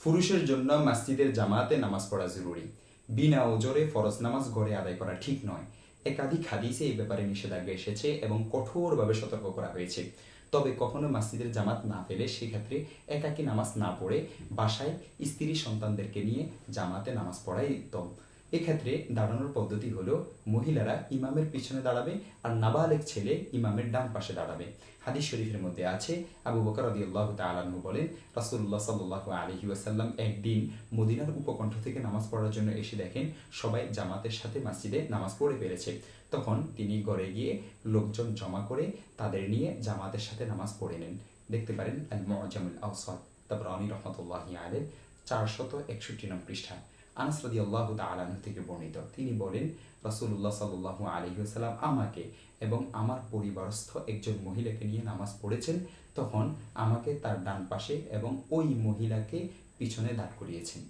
পুরুষের জন্য মসজিদের জামাতে নামাজ পড়া জরুরি। বিনা ওজরে ফরজ নামাজ ঘরে আদায় করা ঠিক নয়। একাধিক হাদিসে এই ব্যাপারে নিষেধাজ্ঞা এসেছে এবং কঠোরভাবে সতর্ক করা হয়েছে। তবে কখনো মসজিদের জামাত না পেলে সেক্ষেত্রে একাকী নামাজ না পড়ে বাসায় স্ত্রী সন্তানদেরকে নিয়ে জামাতে নামাজ পড়াই উত্তম। এক্ষেত্রে দাঁড়ানোর পদ্ধতি হলো মহিলারা ইমামের পিছনে দাঁড়াবে আর নাবালেগ ছেলে ইমামের ডান পাশে দাঁড়াবে। হাদিস শরীফের মধ্যে আছে, আবু বকর রাদিয়াল্লাহু তাআলা আনহু বলেন, রাসূলুল্লাহ সাল্লাল্লাহু আলাইহি ওয়াসাল্লাম একদিন মদিনার উপকণ্ঠ থেকে নামাজ পড়ার জন্য এসে দেখেন সবাই জামাতের সাথে মসজিদে নামাজ পড়ে ফেলেছে। তখন তিনি ঘরে গিয়ে লোকজন জমা করে তাদের নিয়ে জামাতের সাথে নামাজ পড়ে নেন। দেখতে পারেন আল মুআজামুল আওসাত, তাবরানী রাহমাতুল্লাহি আলাইহি 461 নং পৃষ্ঠা। আনাস রাদিয়াল্লাহু তাআলা আনহু থেকে বর্ণিত, তিনি বলেন, রাসূলুল্লাহ সাল্লাল্লাহু আলাইহি ওয়াসাল্লাম আমাকে এবং আমার পরিবারস্থ একজন মহিলাকে নিয়ে নামাজ পড়েছেন। তখন আমাকে তার ডান পাশে এবং ওই মহিলাকে পিছনে দাঁড় করিয়েছেন।